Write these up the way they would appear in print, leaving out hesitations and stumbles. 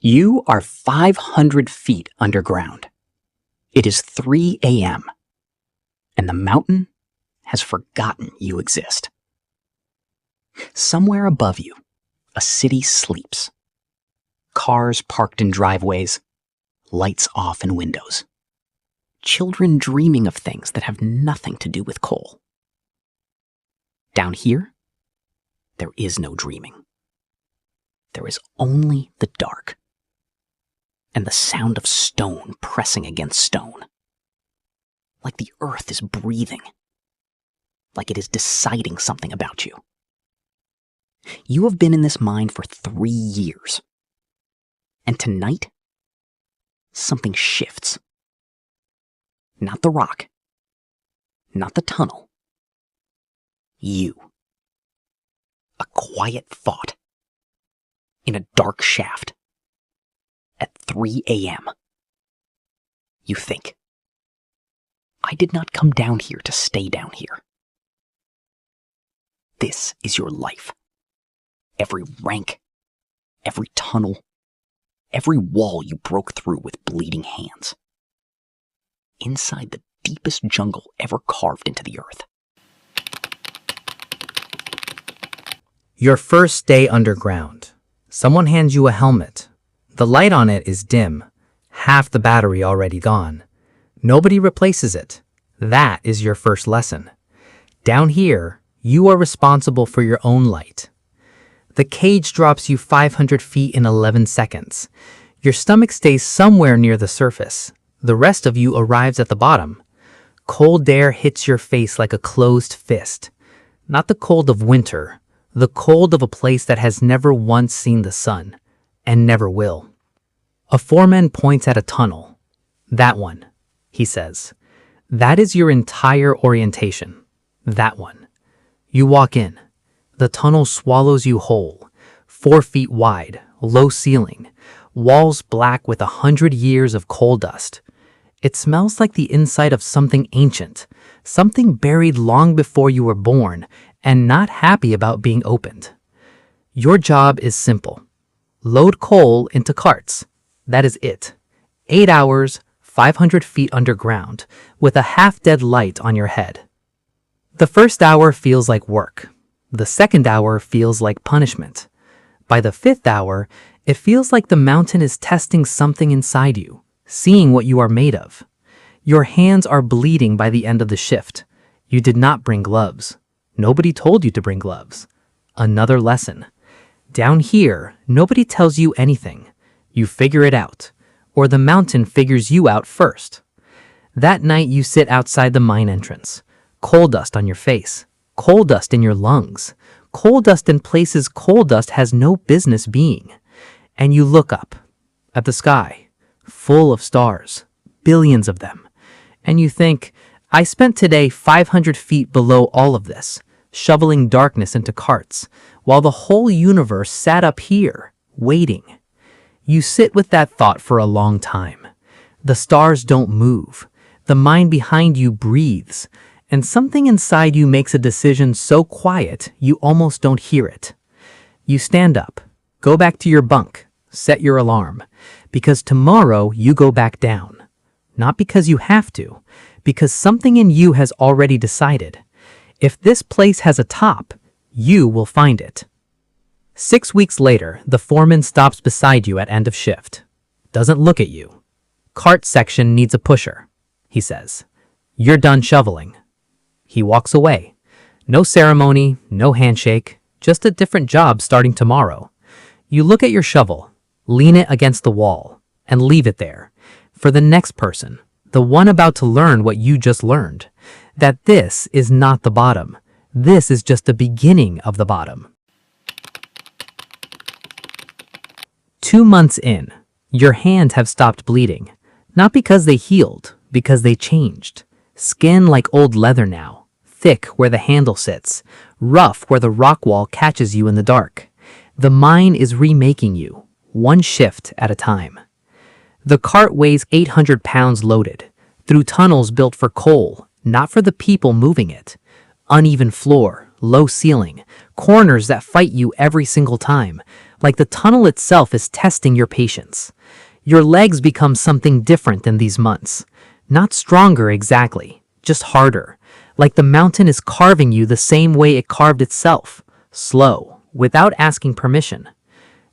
You are 500 feet underground. It is 3 a.m., and the mountain has forgotten you exist. Somewhere above you, a city sleeps. Cars parked in driveways, lights off in windows. Children dreaming of things that have nothing to do with coal. Down here, there is no dreaming. There is only the dark and the sound of stone pressing against stone. Like the earth is breathing. Like it is deciding something about you. You have been in this mine for 3 years. And tonight, something shifts. Not the rock. Not the tunnel. You. A quiet thought. In a dark shaft. At 3 a.m. You think, I did not come down here to stay down here. This is your life. Every rank, every tunnel, every wall you broke through with bleeding hands. Inside the deepest jungle ever carved into the earth. Your first day underground. Someone hands you a helmet. The light on it is dim, half the battery already gone. Nobody replaces it. That is your first lesson. Down here, you are responsible for your own light. The cage drops you 500 feet in 11 seconds. Your stomach stays somewhere near the surface. The rest of you arrives at the bottom. Cold air hits your face like a closed fist. Not the cold of winter, the cold of a place that has never once seen the sun. And never will. A foreman points at a tunnel. That one, he says. That is your entire orientation. That one. You walk in. The tunnel swallows you whole. 4 feet wide, low ceiling, walls black with 100 years of coal dust. It smells like the inside of something ancient, something buried long before you were born and not happy about being opened. Your job is simple. Load coal into carts. That is it. 8 hours, 500 feet underground, with a half-dead light on your head. The first hour feels like work. The second hour feels like punishment. By the 5th hour, it feels like the mountain is testing something inside you, seeing what you are made of. Your hands are bleeding by the end of the shift. You did not bring gloves. Nobody told you to bring gloves. Another lesson. Down here, nobody tells you anything. You figure it out, or the mountain figures you out first. That night you sit outside the mine entrance. Coal dust on your face, coal dust in your lungs, coal dust in places coal dust has no business being. And you look up at the sky, full of stars, billions of them. And you think, I spent today 500 feet below all of this, shoveling darkness into carts, while the whole universe sat up here, waiting. You sit with that thought for a long time. The stars don't move. The mind behind you breathes. And something inside you makes a decision so quiet you almost don't hear it. You stand up, go back to your bunk, set your alarm, because tomorrow you go back down. Not because you have to, because something in you has already decided. If this place has a top, you will find it. 6 weeks later, the foreman stops beside you at end of shift. Doesn't look at you. Cart section needs a pusher, he says. You're done shoveling. He walks away. No ceremony, no handshake, just a different job starting tomorrow. You look at your shovel, lean it against the wall, and leave it there. For the next person, the one about to learn what you just learned, that this is not the bottom. This is just the beginning of the bottom. 2 months in, your hands have stopped bleeding. Not because they healed, because they changed. Skin like old leather now, thick where the handle sits, rough where the rock wall catches you in the dark. The mine is remaking you, one shift at a time. The cart weighs 800 pounds loaded, through tunnels built for coal, not for the people moving it. Uneven floor, low ceiling, corners that fight you every single time, like the tunnel itself is testing your patience. Your legs become something different in these months. Not stronger exactly, just harder. Like the mountain is carving you the same way it carved itself, slow, without asking permission.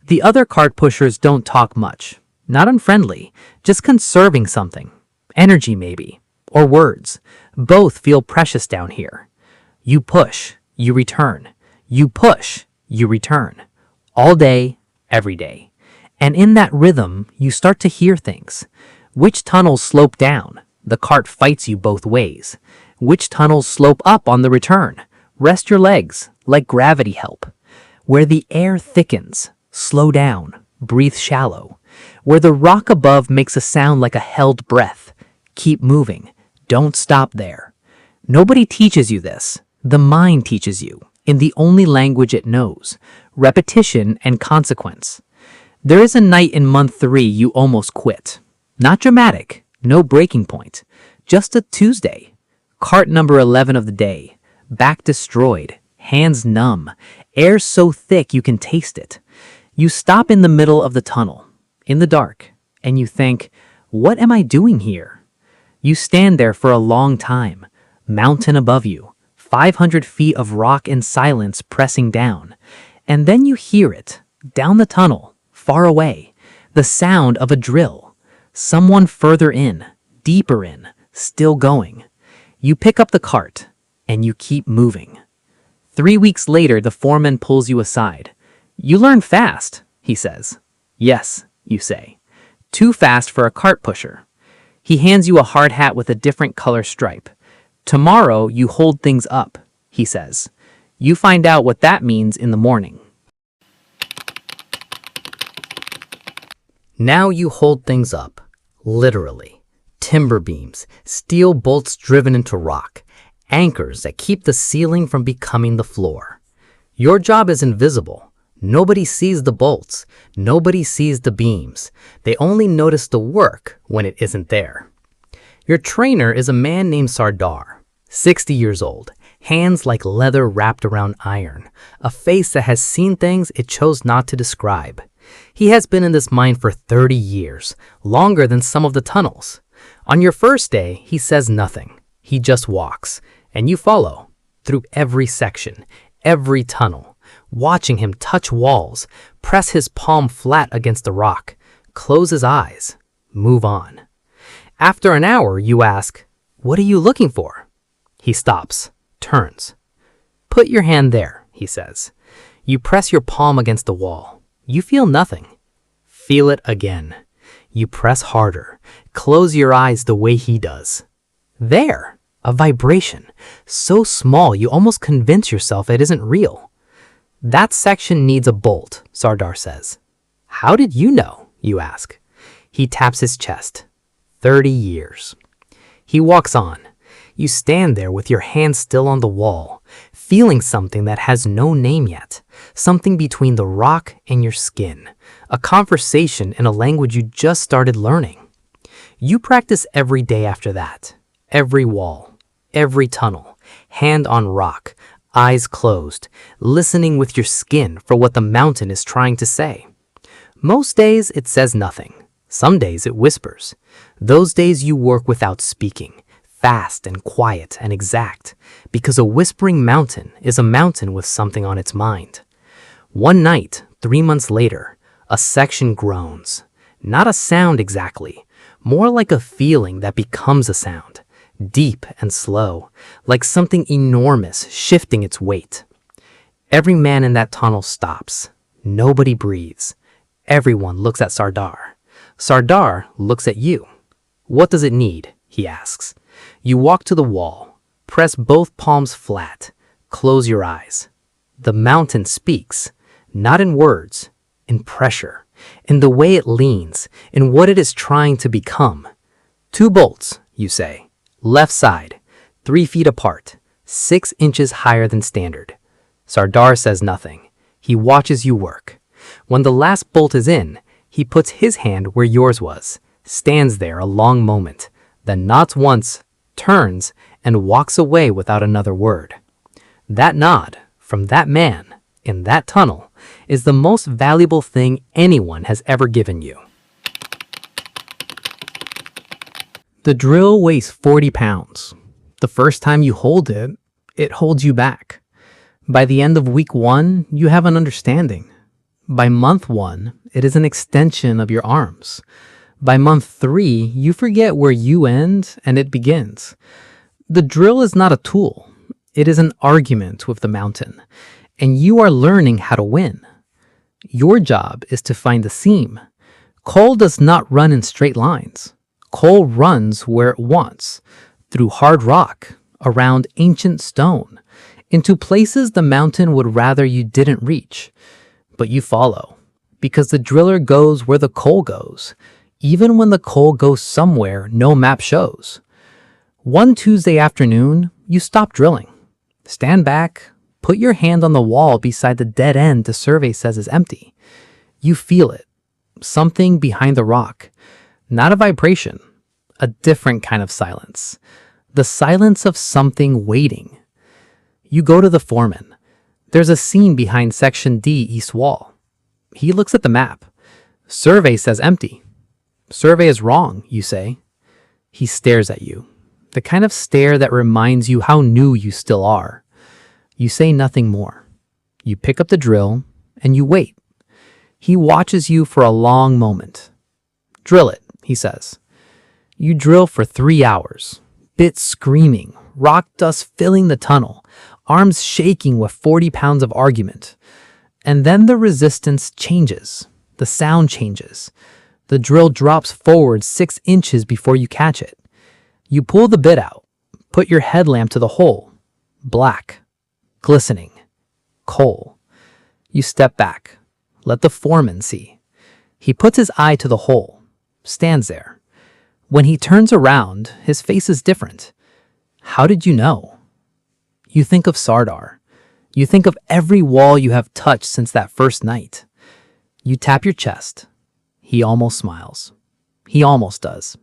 The other cart pushers don't talk much. Not unfriendly, just conserving something. Energy maybe, or words. Both feel precious down here. You push, you return. You push, you return. All day, every day. And in that rhythm, you start to hear things. Which tunnels slope down? The cart fights you both ways. Which tunnels slope up on the return? Rest your legs, like gravity help. Where the air thickens, slow down, breathe shallow. Where the rock above makes a sound like a held breath, keep moving, don't stop there. Nobody teaches you this. The mind teaches you, in the only language it knows, repetition and consequence. There is a night in month 3 you almost quit. Not dramatic, no breaking point. Just a Tuesday. Cart number 11 of the day. Back destroyed, hands numb, air so thick you can taste it. You stop in the middle of the tunnel, in the dark, and you think, what am I doing here? You stand there for a long time, mountain above you, 500 feet of rock and silence pressing down. And then you hear it, down the tunnel, far away, the sound of a drill. Someone further in, deeper in, still going. You pick up the cart, and you keep moving. 3 weeks later, the foreman pulls you aside. You learn fast, he says. Yes, you say. Too fast for a cart pusher. He hands you a hard hat with a different color stripe. Tomorrow, you hold things up, he says. You find out what that means in the morning. Now you hold things up, literally. Timber beams, steel bolts driven into rock, anchors that keep the ceiling from becoming the floor. Your job is invisible. Nobody sees the bolts. Nobody sees the beams. They only notice the work when it isn't there. Your trainer is a man named Sardar, 60 years old, hands like leather wrapped around iron, a face that has seen things it chose not to describe. He has been in this mine for 30 years, longer than some of the tunnels. On your first day, he says nothing. He just walks, and you follow, through every section, every tunnel, watching him touch walls, press his palm flat against the rock, close his eyes, move on. After an hour, you ask, "What are you looking for?" He stops, turns. "Put your hand there," he says. You press your palm against the wall. You feel nothing. Feel it again. You press harder. Close your eyes the way he does. There, a vibration, so small you almost convince yourself it isn't real. That section needs a bolt, Sardar says. How did you know? You ask. He taps his chest. 30 years. He walks on. You stand there with your hand still on the wall, feeling something that has no name yet, something between the rock and your skin, a conversation in a language you just started learning. You practice every day after that, every wall, every tunnel, hand on rock, eyes closed, listening with your skin for what the mountain is trying to say. Most days it says nothing. Some days it whispers. Those days you work without speaking, fast and quiet and exact, because a whispering mountain is a mountain with something on its mind. One night, 3 months later, a section groans. Not a sound exactly, more like a feeling that becomes a sound, deep and slow, like something enormous shifting its weight. Every man in that tunnel stops. Nobody breathes. Everyone looks at Sardar. Sardar looks at you. What does it need? He asks. You walk to the wall, press both palms flat, close your eyes. The mountain speaks, not in words, in pressure, in the way it leans, in what it is trying to become. 2 bolts, you say, left side, 3 feet apart, 6 inches higher than standard. Sardar says nothing. He watches you work. When the last bolt is in, he puts his hand where yours was, stands there a long moment, then nods once, turns, and walks away without another word. That nod, from that man, in that tunnel is the most valuable thing anyone has ever given you. The drill weighs 40 pounds. The first time you hold it, it holds you back. By the end of week 1, you have an understanding. By month 1, it is an extension of your arms. By month 3, you forget where you end and it begins. The drill is not a tool. It is an argument with the mountain, and you are learning how to win. Your job is to find the seam. Coal does not run in straight lines. Coal runs where it wants, through hard rock, around ancient stone, into places the mountain would rather you didn't reach. But you follow, because the driller goes where the coal goes, even when the coal goes somewhere no map shows. One Tuesday afternoon, you stop drilling. Stand back, put your hand on the wall beside the dead end the survey says is empty. You feel it, something behind the rock. Not a vibration, a different kind of silence. The silence of something waiting. You go to the foreman. There's a seam behind section D east wall. He looks at the map. Survey says empty. Survey is wrong, you say. He stares at you. The kind of stare that reminds you how new you still are. You say nothing more. You pick up the drill and you wait. He watches you for a long moment. Drill it, he says. You drill for 3 hours, bits screaming, rock dust filling the tunnel, arms shaking with 40 pounds of argument. And then the resistance changes. The sound changes. The drill drops forward 6 inches before you catch it. You pull the bit out, put your headlamp to the hole. Black, glistening, coal. You step back, let the foreman see. He puts his eye to the hole, stands there. When he turns around, his face is different. How did you know? You think of Sardar. You think of every wall you have touched since that first night. You tap your chest. He almost smiles. He almost does.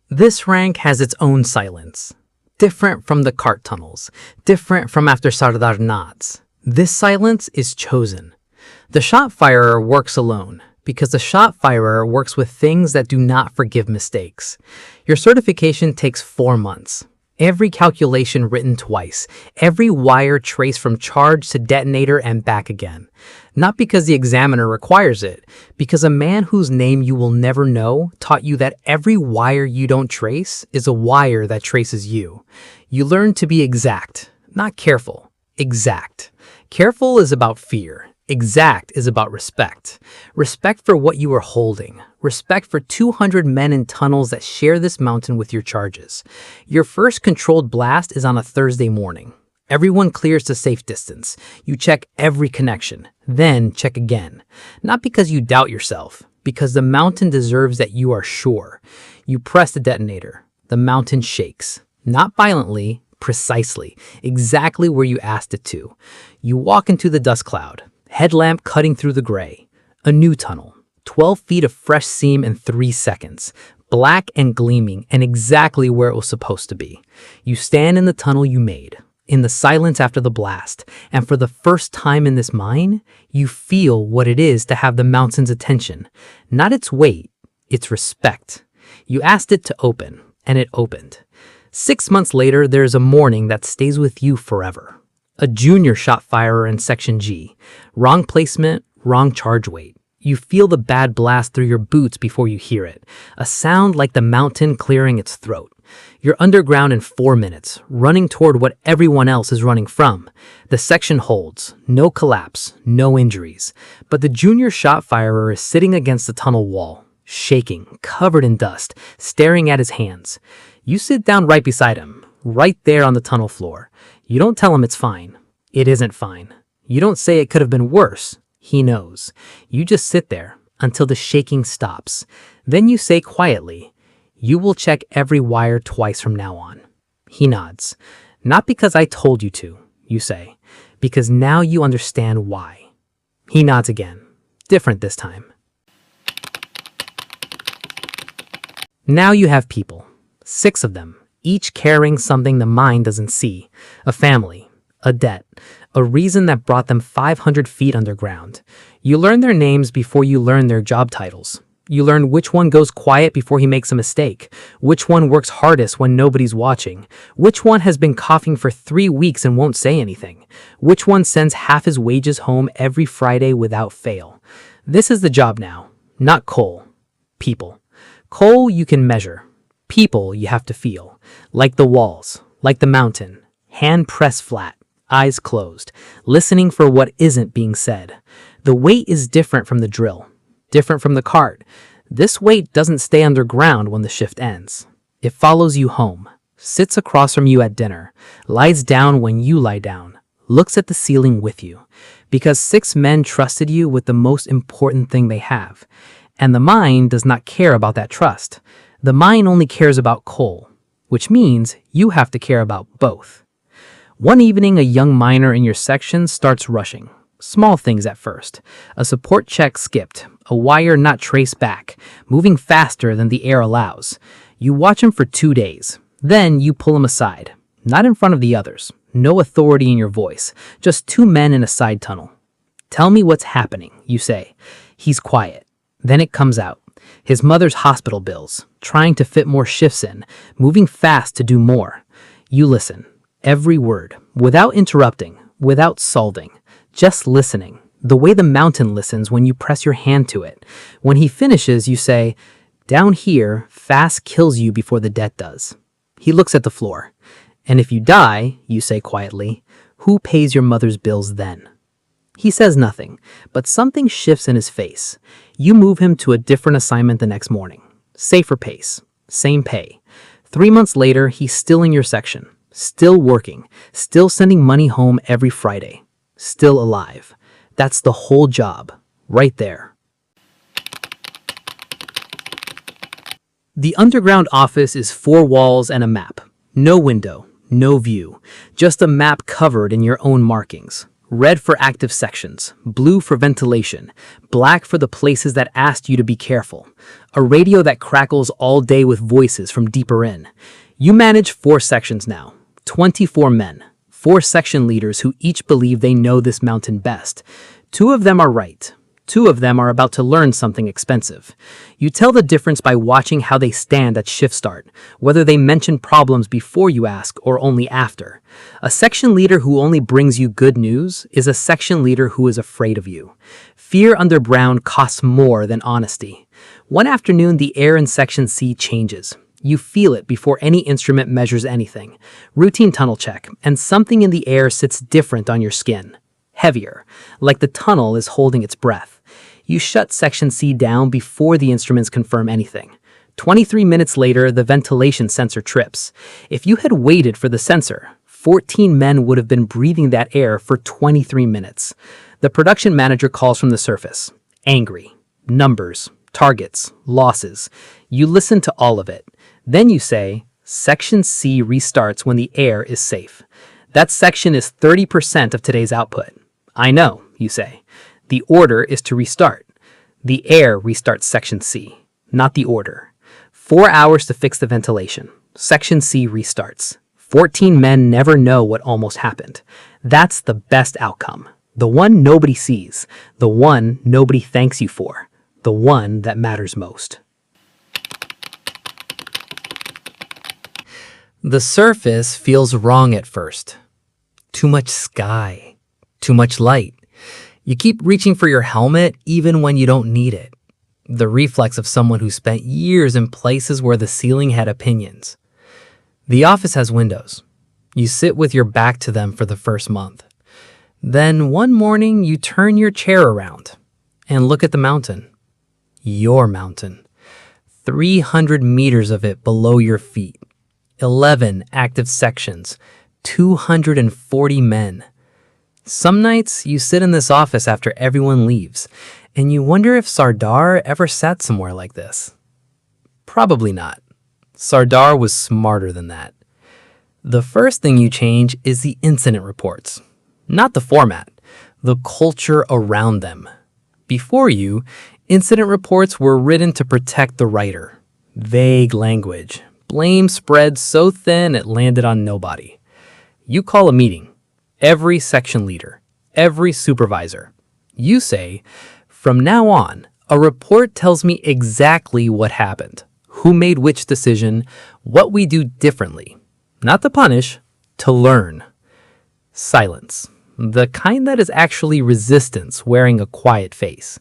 This rank has its own silence. Different from the cart tunnels. Different from after Sardar nods. This silence is chosen. The shot firer works alone, because the shot firer works with things that do not forgive mistakes. Your certification takes 4 months. Every calculation written twice. Every wire traced from charge to detonator and back again. Not because the examiner requires it, because a man whose name you will never know taught you that every wire you don't trace is a wire that traces you. You learn to be exact, not careful. Exact. Careful is about fear. Exact is about respect. Respect for what you are holding. Respect for 200 men in tunnels that share this mountain with your charges. Your first controlled blast is on a Thursday morning. Everyone clears to safe distance. You check every connection, then check again. Not because you doubt yourself, because the mountain deserves that you are sure. You press the detonator. The mountain shakes. Not violently, precisely, exactly where you asked it to. You walk into the dust cloud. Headlamp cutting through the gray. A new tunnel. 12 feet of fresh seam in 3 seconds. Black and gleaming, and exactly where it was supposed to be. You stand in the tunnel you made, in the silence after the blast, and for the first time in this mine, you feel what it is to have the mountain's attention. Not its weight, its respect. You asked it to open, and it opened. 6 months later, there is a morning that stays with you forever. A junior shot firer in Section G. Wrong placement, wrong charge weight. You feel the bad blast through your boots before you hear it. A sound like the mountain clearing its throat. You're underground in 4 minutes, running toward what everyone else is running from. The section holds. No collapse, no injuries. But the junior shot firer is sitting against the tunnel wall, shaking, covered in dust, staring at his hands. You sit down right beside him, right there on the tunnel floor. You don't tell him it's fine. It isn't fine. You don't say it could have been worse. He knows. You just sit there until the shaking stops. Then you say quietly, "You will check every wire twice from now on." He nods. "Not because I told you to," you say, "because now you understand why." He nods again. Different this time. Now you have people. 6 of them, each carrying something the mind doesn't see. A family. a debt, a reason that brought them 500 feet underground. You learn their names before you learn their job titles. You learn which one goes quiet before he makes a mistake, which one works hardest when nobody's watching, which one has been coughing for 3 weeks and won't say anything, which one sends half his wages home every Friday without fail. This is the job now, not coal. People. Coal you can measure. People you have to feel. Like the walls, like the mountain, hand pressed flat, eyes closed, listening for what isn't being said. The weight is different from the drill. Different from the cart. This weight doesn't stay underground when the shift ends. It follows you home, sits across from you at dinner, lies down when you lie down, looks at the ceiling with you. Because 6 men trusted you with the most important thing they have. And the mine does not care about that trust. The mine only cares about coal, which means you have to care about both. One evening, a young miner in your section starts rushing. Small things at first. A support check skipped, a wire not traced back, moving faster than the air allows. You watch him for 2 days. Then you pull him aside. Not in front of the others. No authority in your voice. Just 2 men in a side tunnel. Tell me what's happening, you say. He's quiet. Then it comes out. His mother's hospital bills. Trying to fit more shifts in. Moving fast to do more. You listen. Every word. Without interrupting. Without solving. Just listening, the way the mountain listens when you press your hand to it. When he finishes, you say, "Down here, fast kills you before the debt does." He looks at the floor. "And if you die," you say quietly, "who pays your mother's bills then?" He says nothing, but something shifts in his face. You move him to a different assignment the next morning. Safer pace, same pay. 3 months later, he's still in your section, still working, still sending money home every Friday. Still alive. That's the whole job, right there. The underground office is 4 walls and a map. No window, no view. Just a map covered in your own markings. Red for active sections, blue for ventilation, black for the places that asked you to be careful. A radio that crackles all day with voices from deeper in. You manage 4 sections now, 24 men. 4 section leaders who each believe they know this mountain best. 2 of them are right. 2 of them are about to learn something expensive. You tell the difference by watching how they stand at shift start, whether they mention problems before you ask or only after. A section leader who only brings you good news is a section leader who is afraid of you. Fear underground costs more than honesty. One afternoon, the air in Section C changes. You feel it before any instrument measures anything. Routine tunnel check, and something in the air sits different on your skin. Heavier, like the tunnel is holding its breath. You shut Section C down before the instruments confirm anything. 23 minutes later, the ventilation sensor trips. If you had waited for the sensor, 14 men would have been breathing that air for 23 minutes. The production manager calls from the surface. Angry. Numbers, targets, losses. You listen to all of it. Then you say, Section C restarts when the air is safe. That section is 30% of today's output. I know, you say. The order is to restart. The air restarts Section C, not the order. 4 hours to fix the ventilation. Section C restarts. 14 men never know what almost happened. That's the best outcome. The one nobody sees. The one nobody thanks you for. The one that matters most. The surface feels wrong at first. Too much sky. Too much light. You keep reaching for your helmet even when you don't need it. The reflex of someone who spent years in places where the ceiling had opinions. The office has windows. You sit with your back to them for the first month. Then one morning you turn your chair around and look at the mountain. Your mountain. 300 meters of it below your feet. 11 active sections. 240 men. Some nights you sit in this office after everyone leaves, and you wonder if Sardar ever sat somewhere like this. Probably not. Sardar was smarter than that. The first thing you change is the incident reports. Not the format, the culture around them. Before you, incident reports were written to protect the writer. Vague language. Blame spread so thin it landed on nobody. You call a meeting. every section leader, every supervisor. You say, from now on, a report tells me exactly what happened, who made which decision, what we do differently. Not to punish, to learn. Silence. The kind that is actually resistance wearing a quiet face.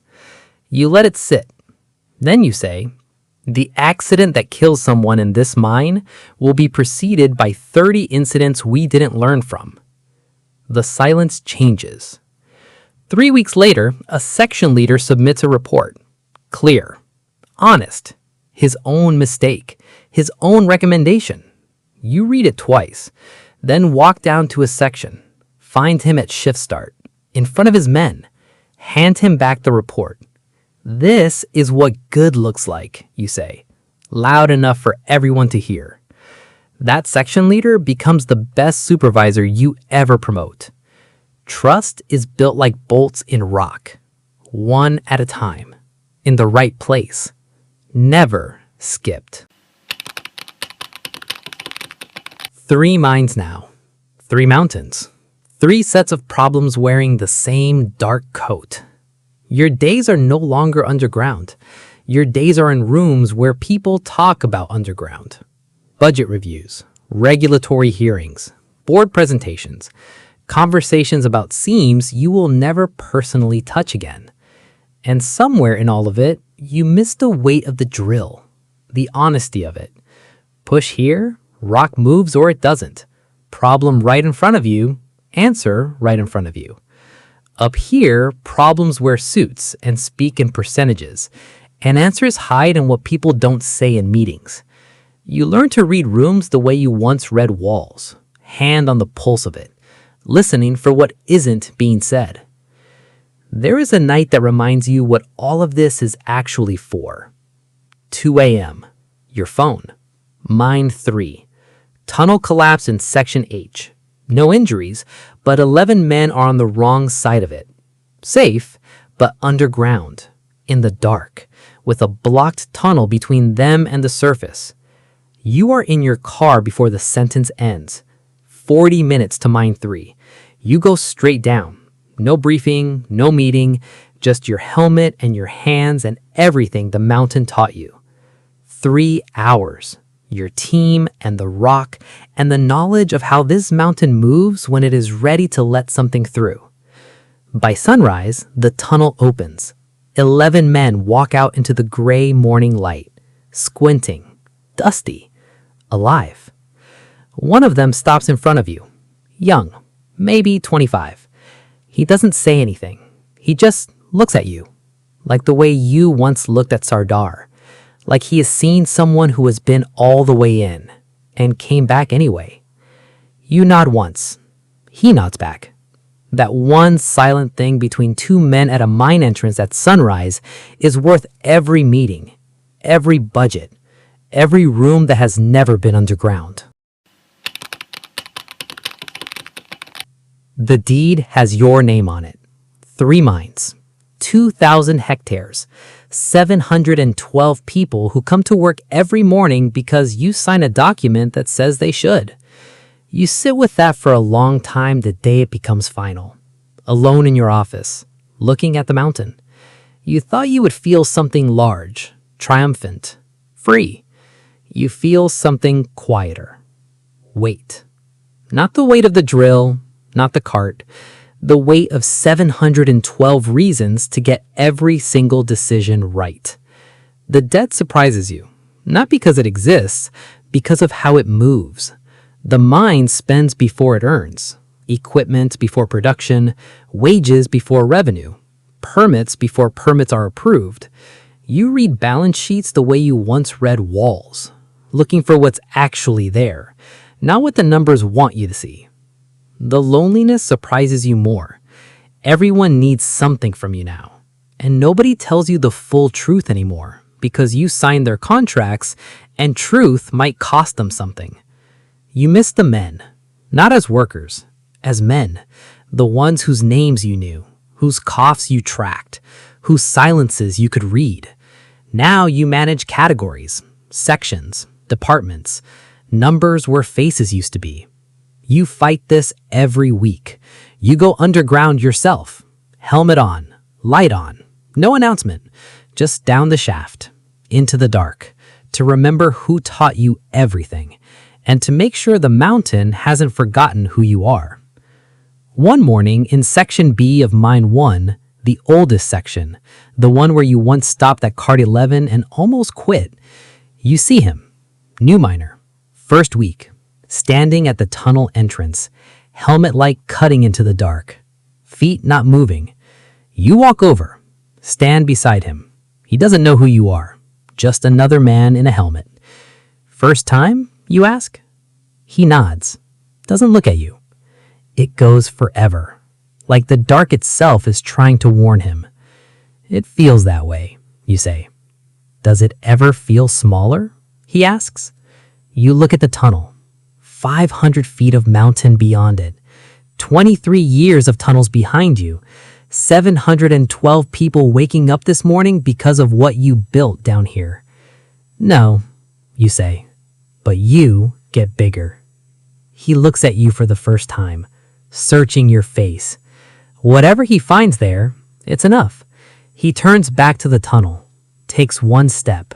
You let it sit. Then you say, the accident that kills someone in this mine will be preceded by 30 incidents we didn't learn from. The silence changes. 3 weeks later, a section leader submits a report. Clear. Honest. His own mistake. His own recommendation. You read it twice. Then walk down to his section. Find him at shift start. In front of his men. Hand him back the report. This is what good looks like, you say. Loud enough for everyone to hear. That section leader becomes the best supervisor you ever promote. Trust is built like bolts in rock. One at a time. In the right place. Never skipped. 3 mines now. 3 mountains. 3 sets of problems wearing the same dark coat. Your days are no longer underground. Your days are in rooms where people talk about underground. Budget reviews, regulatory hearings, board presentations, conversations about seams you will never personally touch again. And somewhere in all of it, you miss the weight of the drill, the honesty of it. Push here, rock moves or it doesn't. Problem right in front of you, answer right in front of you. Up here, problems wear suits and speak in percentages, and answers hide in what people don't say in meetings. You learn to read rooms the way you once read walls, hand on the pulse of it, listening for what isn't being said. There is a night that reminds you what all of this is actually for. 2 a.m. Your phone. Mine 3. Tunnel collapse in Section H. No injuries, but 11 men are on the wrong side of it. Safe, but underground, in the dark, with a blocked tunnel between them and the surface. You are in your car before the sentence ends. 40 minutes to mine 3. You go straight down. No briefing, no meeting, just your helmet and your hands and everything the mountain taught you. 3 hours. Your team and the rock and the knowledge of how this mountain moves when it is ready to let something through. By sunrise, the tunnel opens. 11 men walk out into the gray morning light, squinting, dusty, alive. One of them stops in front of you, young, maybe 25. He doesn't say anything. He just looks at you, like the way you once looked at Sardar. Like he has seen someone who has been all the way in and came back anyway. You nod once. He nods back. That one silent thing between 2 men at a mine entrance at sunrise is worth every meeting, every budget, every room that has never been underground. The deed has your name on it. 3 mines, 2,000 hectares, 712 people who come to work every morning because you sign a document that says they should. You sit with that for a long time the day it becomes final. Alone in your office, looking at the mountain. You thought you would feel something large, triumphant, free. You feel something quieter. Weight. Not the weight of the drill, not the cart. The weight of 712 reasons to get every single decision right. The debt surprises you, not because it exists, because of how it moves. The mine spends before it earns, equipment before production, wages before revenue, permits before permits are approved. You read balance sheets the way you once read walls, looking for what's actually there, not what the numbers want you to see. The loneliness surprises you more. Everyone needs something from you now, and nobody tells you the full truth anymore because you signed their contracts and truth might cost them something. You miss the men, not as workers, as men, the ones whose names you knew, whose coughs you tracked, whose silences you could read. Now you manage categories, sections, departments, numbers where faces used to be. You fight this every week. You go underground yourself. Helmet on, light on, no announcement, just down the shaft, into the dark, to remember who taught you everything, and to make sure the mountain hasn't forgotten who you are. One morning in Section B of Mine 1, the oldest section, the one where you once stopped at Cart 11 and almost quit, you see him, new miner, first week, standing at the tunnel entrance, helmet light cutting into the dark, feet not moving. You walk over, stand beside him. He doesn't know who you are, just another man in a helmet. First time, you ask? He nods, doesn't look at you. It goes forever, like the dark itself is trying to warn him. It feels that way, you say. Does it ever feel smaller? He asks. You look at the tunnel, 500 feet of mountain beyond it, 23 years of tunnels behind you, 712 people waking up this morning because of what you built down here. No, you say, but you get bigger. He looks at you for the first time, searching your face. Whatever he finds there, it's enough. He turns back to the tunnel, takes one step,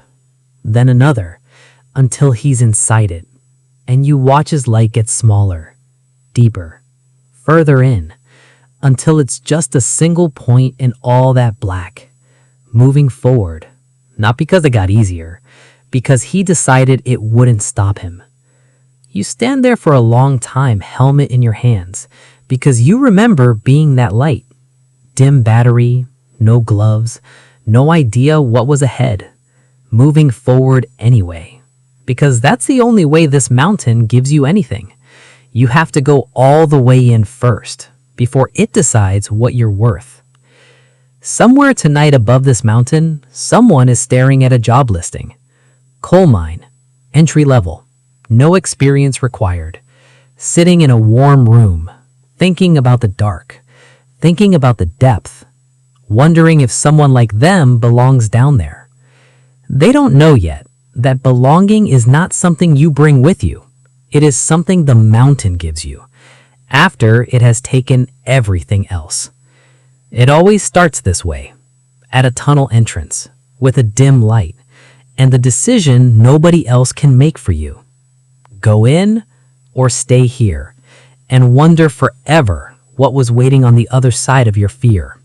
then another, until he's inside it, and you watch his light get smaller, deeper, further in, until it's just a single point in all that black, moving forward, not because it got easier, because he decided it wouldn't stop him. You stand there for a long time, helmet in your hands, because you remember being that light. Dim battery, no gloves, no idea what was ahead, moving forward anyway, because that's the only way this mountain gives you anything. You have to go all the way in first, before it decides what you're worth. Somewhere tonight above this mountain, someone is staring at a job listing. Coal mine, entry level, no experience required. Sitting in a warm room, thinking about the dark, thinking about the depth, wondering if someone like them belongs down there. They don't know yet that belonging is not something you bring with you. It is something the mountain gives you, after it has taken everything else. It always starts this way, at a tunnel entrance, with a dim light, and the decision nobody else can make for you. Go in or stay here, and wonder forever what was waiting on the other side of your fear.